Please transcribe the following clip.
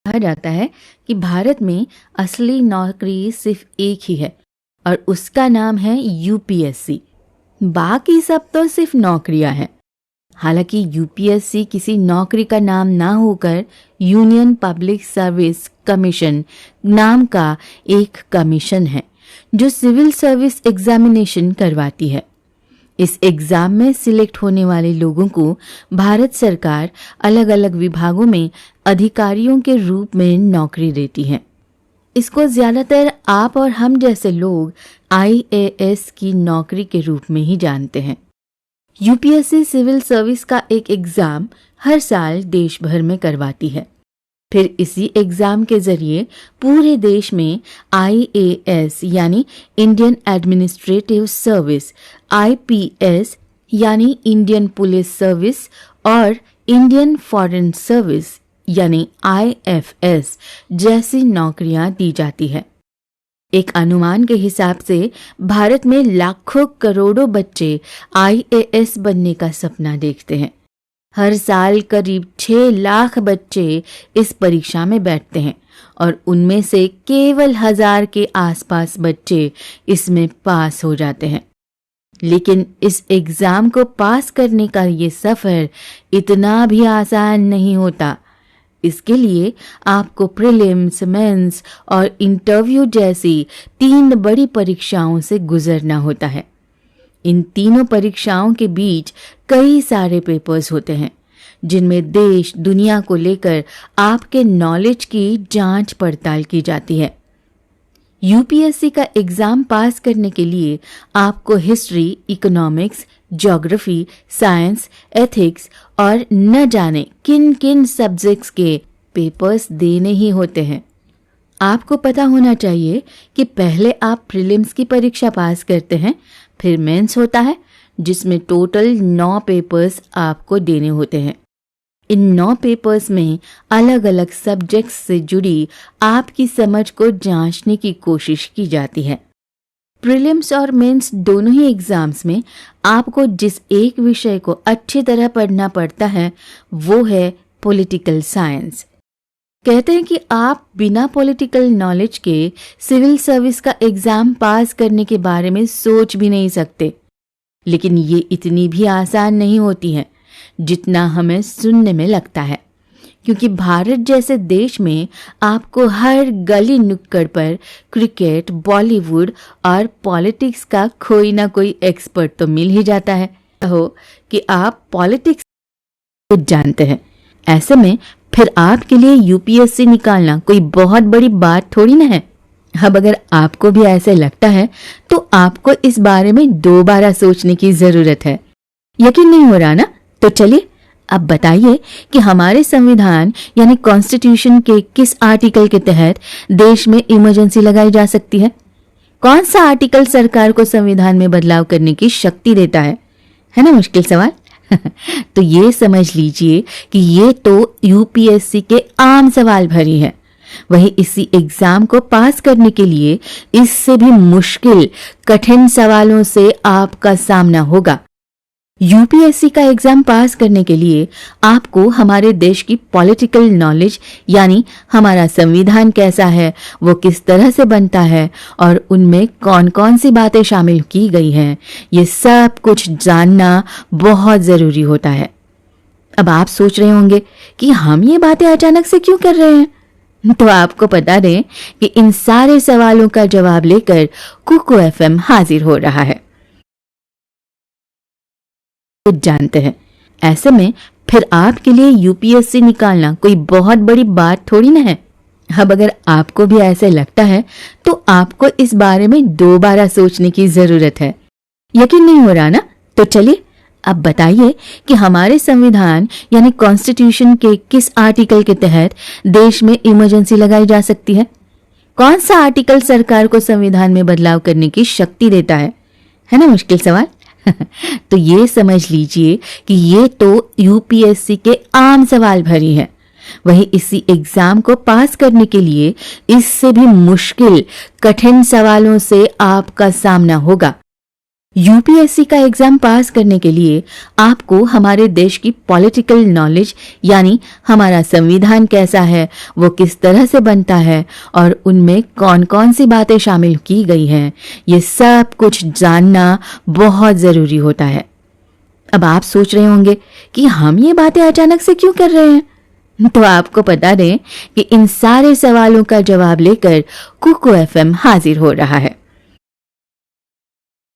कहा जाता है कि भारत में असली नौकरी सिर्फ एक ही है और उसका नाम है यूपीएससी। बाकी सब तो सिर्फ नौकरियां हैं। हालांकि यूपीएससी किसी नौकरी का नाम ना होकर यूनियन पब्लिक सर्विस कमीशन नाम का एक कमीशन है जो सिविल सर्विस एग्जामिनेशन करवाती है। इस एग्जाम में सिलेक्ट होने वाले लोगों को भारत सरकार अलग अलग विभागों में अधिकारियों के रूप में नौकरी देती है। इसको ज्यादातर आप और हम जैसे लोग आईएएस की नौकरी के रूप में ही जानते हैं। यूपीएससी सिविल सर्विस का एक एग्जाम हर साल देश भर में करवाती है। फिर इसी एग्जाम के जरिए पूरे देश में आईएएस यानी इंडियन एडमिनिस्ट्रेटिव सर्विस, आईपीएस यानी इंडियन पुलिस सर्विस और इंडियन फॉरेन सर्विस यानी आईएफएस जैसी नौकरियां दी जाती है। एक अनुमान के हिसाब से भारत में लाखों करोड़ों बच्चे आईएएस बनने का सपना देखते हैं। हर साल करीब 6 लाख बच्चे इस परीक्षा में बैठते हैं और उनमें से केवल 1000 के आसपास बच्चे इसमें पास हो जाते हैं। लेकिन इस एग्जाम को पास करने का ये सफर इतना भी आसान नहीं होता। इसके लिए आपको प्रीलिम्स, मेंस और इंटरव्यू जैसी 3 बड़ी परीक्षाओं से गुजरना होता है। इन तीनों परीक्षाओं के बीच कई सारे पेपर्स होते हैं जिनमें देश दुनिया को लेकर आपके नॉलेज की जांच पड़ताल की जाती है। यूपीएससी का एग्जाम पास करने के लिए आपको history, economics, geography, science, ethics और न जाने किन किन सब्जेक्ट्स के पेपर्स देने ही होते हैं। आपको पता होना चाहिए कि पहले आप प्रीलिम्स की परीक्षा पास करते हैं, फिर मेंस होता है जिसमें टोटल 9 पेपर्स आपको देने होते हैं। इन 9 पेपर्स में अलग अलग सब्जेक्ट्स से जुड़ी आपकी समझ को जांचने की कोशिश की जाती है। प्रीलिम्स और मेंस दोनों ही एग्जाम्स में आपको जिस एक विषय को अच्छी तरह पढ़ना पड़ता है वो है पॉलिटिकल साइंस। कहते हैं कि आप बिना पॉलिटिकल नॉलेज के सिविल सर्विस का एग्जाम पास करने के बारे में सोच भी नहीं सकते। लेकिन ये इतनी भी आसान नहीं होती है जितना हमें सुनने में लगता है, क्योंकि भारत जैसे देश में आपको हर गली नुक्कड़ पर क्रिकेट, बॉलीवुड और पॉलिटिक्स का कोई ना कोई एक्सपर्ट तो मिल ही जाता है हो कि आप पॉलिटिक्स जानते हैं। ऐसे में फिर आपके लिए यूपीएससी निकालना कोई बहुत बड़ी बात थोड़ी ना है। अब अगर आपको भी ऐसे लगता है तो आपको इस बारे में 2 बार सोचने की जरूरत है। यकीन नहीं हो रहा ना? तो चलिए अब बताइए कि हमारे संविधान यानी कॉन्स्टिट्यूशन के किस आर्टिकल के तहत देश में इमरजेंसी लगाई जा सकती है? कौन सा आर्टिकल सरकार को संविधान में बदलाव करने की शक्ति देता है? है ना मुश्किल सवाल? तो ये समझ लीजिए कि ये तो यूपीएससी के आम सवाल भरी है। वही इसी एग्जाम को पास करने के लिए इससे भी मुश्किल, कठिन सवालों से आपका सामना होगा। यूपीएससी का एग्जाम पास करने के लिए आपको हमारे देश की पॉलिटिकल नॉलेज यानी हमारा संविधान कैसा है, वो किस तरह से बनता है और उनमें कौन कौन सी बातें शामिल की गई हैं, ये सब कुछ जानना बहुत जरूरी होता है। अब आप सोच रहे होंगे कि हम ये बातें अचानक से क्यों कर रहे हैं? तो आपको बता दें कि इन सारे सवालों का जवाब लेकर कुकू एफएम हाजिर हो रहा है। जानते हैं, ऐसे में फिर आपके लिए यूपीएससी निकालना कोई बहुत बड़ी बात थोड़ी ना है। अब अगर आपको भी ऐसे लगता है तो आपको इस बारे में 2 बार सोचने की जरूरत है। यकीन नहीं हो रहा ना? तो चलिए अब बताइए कि हमारे संविधान यानी कॉन्स्टिट्यूशन के किस आर्टिकल के तहत देश में इमरजेंसी लगाई जा सकती है? कौन सा आर्टिकल सरकार को संविधान में बदलाव करने की शक्ति देता है ना मुश्किल सवाल? तो ये समझ लीजिए कि ये तो यूपीएससी के आम सवाल भरी है। वही इसी एग्जाम को पास करने के लिए इससे भी मुश्किल, कठिन सवालों से आपका सामना होगा। यूपीएससी का एग्जाम पास करने के लिए आपको हमारे देश की पॉलिटिकल नॉलेज यानी हमारा संविधान कैसा है, वो किस तरह से बनता है और उनमें कौन कौन सी बातें शामिल की गई हैं, ये सब कुछ जानना बहुत ज़रूरी होता है। अब आप सोच रहे होंगे कि हम ये बातें अचानक से क्यों कर रहे हैं, तो आपको बता दें कि इन सारे सवालों का जवाब लेकर कुकू एफएम हाजिर हो रहा है।